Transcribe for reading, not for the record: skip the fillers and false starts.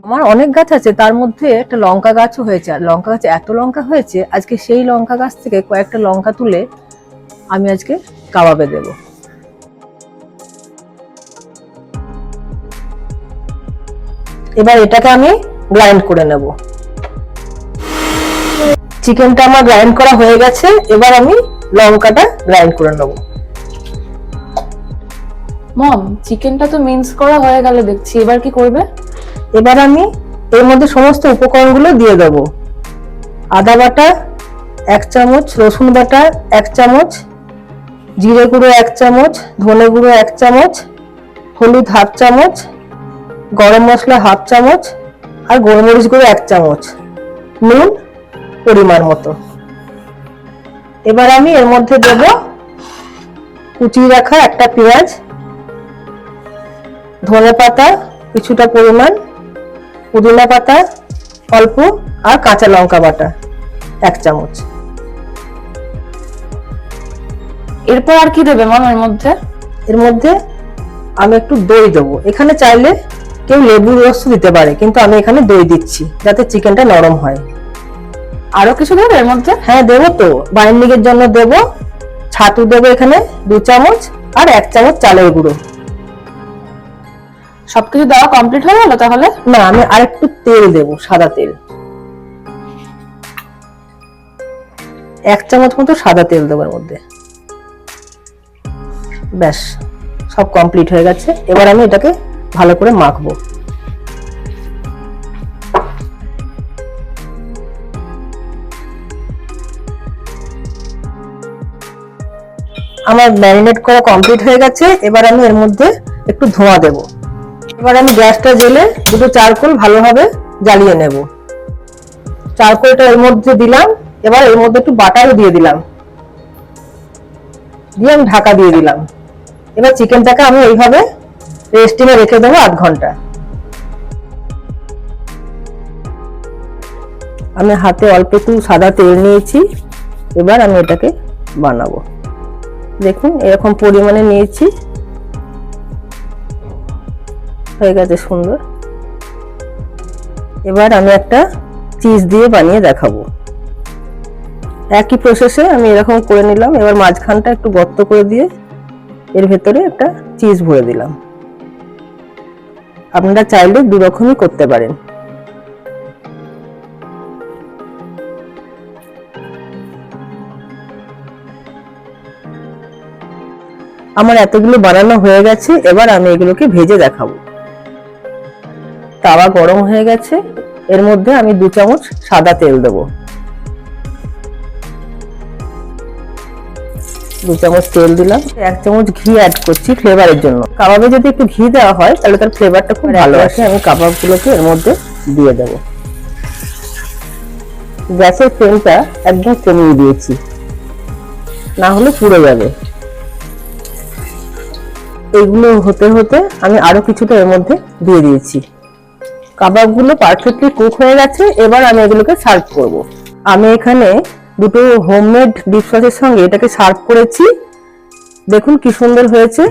আমার অনেক গাছ আছে, তার মধ্যে একটা লঙ্কা গাছও হয়েছে। আর লঙ্কা গাছে এত লঙ্কা হয়েছে, আজকে সেই লঙ্কা গাছ থেকে কয়েকটা লঙ্কা তুলে আমি আজকে কাবাবে দেব। এবার এটাকে আমি গ্রাইন্ড করে নেব। চিকেনটা আমার গ্রাইন্ড করা হয়ে গেছে, এবার আমি লঙ্কাটা গ্রাইন্ড করে নেব। মম, চিকেনটা তো মিন্স করা হয়ে গেল দেখছি, এবার কি করবে? এবার আমি এর মধ্যে সমস্ত উপকরণগুলো দিয়ে দেব। আদা বাটা 1 চামচ, রসুন বাটা 1 চামচ, জিরে গুঁড়ো 1 চামচ, ধনে গুঁড়ো 1 চামচ, হলুদ 1/2 চামচ, গরম মশলা 1/2 চামচ আর গোলমরিচ গুঁড়ো 1 চামচ, নুন পরিমাণ মতো। এবার আমি এর মধ্যে দেব কুচিয়ে রাখা একটা পেঁয়াজ, ধনে পাতা কিছুটা পরিমাণ, পুদিনা পাতা অল্প আর কাঁচা লঙ্কা বাটা 1 চামচ। এরপর আর কি দেবে মম এর মধ্যে? এর মধ্যে আমি একটু দই দেবো। এখানে চাইলে কেউ লেবুর রস দিতে পারে, কিন্তু আমি এখানে দই দিচ্ছি যাতে চিকেনটা নরম হয়। আরো কিছু দেবে এর মধ্যে? হ্যাঁ দেবো তো, বাইন্ডিং এর জন্য দেবো। ছাতু দেবো এখানে 2 চামচ আর 1 চামচ চালের গুঁড়ো। সবকিছু দেওয়া কমপ্লিট হয়ে গেল তাহলে? না, আমি আরেকটু তেল দেবো, সাদা তেল 1 চামচ মতো সাদা তেল দেবো এর মধ্যে। ব্যাস, সব কমপ্লিট হয়ে গেছে। এবার আমি এটাকে ভালো করে মাখবো। আমার ম্যারিনেট করা কমপ্লিট হয়ে গেছে। এবার আমি এর মধ্যে একটু ধোঁয়া দেব। এবার আমি গ্যাসটা জ্বেলে দুটো চারকোল ভালোভাবে জ্বালিয়ে নেব। চারকোলটা এর মধ্যে দিলাম। এবার এর মধ্যে একটু বাটারও দিয়ে দিলাম, দিয়ে আমি ঢাকা দিয়ে দিলাম। এবার চিকেনটাকে আমি এইভাবে রেস্টিং এ রেখে দেবো 8 ঘন্টা। আমি হাতে অল্প একটু সাদা তেল নিয়েছি। এবার আমি এটাকে বানাবো। দেখুন এরকম পরিমাণে নিয়েছি, হয়ে গেছে সুন্দর। এবার আমি একটা চিজ দিয়ে বানিয়ে দেখাবো। একই প্রসেসে আমি এরকম করে নিলাম। এবার মাঝখানটা একটু গর্ত করে দিয়ে এর ভেতরে একটা চিজ ভরে দিলাম। আপনারা চাইলে 2 রকমই করতে পারেন। আমার এতগুলো বানানো হয়ে গেছে। এবার আমি এগুলোকে ভেজে দেখাবো। তাওয়া গরম হয়ে গেছে, এর মধ্যে আমি 2 চামচ সাদা তেল দেবো। 2 চামচ তেল দিলাম। 1 চামচ ঘি অ্যাড করছি ফ্লেভারের জন্য। কাবাবে যদি একটু ঘি দেওয়া হয় তাহলে তার ফ্লেভারটা খুব ভালো আসে। আমি কাবাবগুলোকে এর মধ্যে দিয়ে দেব। গ্যাসের ফ্লেমটা একদম কমিয়ে দিয়েছি, না হলে পুড়ে যাবে। এগুলো হতে হতে আমি আরো কিছুটা এর মধ্যে দিয়ে দিয়েছি। কাবাবগুলো পারফেক্টলি কুক হয়ে গেছে। এবার আমি এগুলোকে সার্ভ করব। আমি এখানে দুটো হোমমেড ডিপ সসের সঙ্গে এটাকে সার্ভ করেছি। দেখুন কি সুন্দর হয়েছে।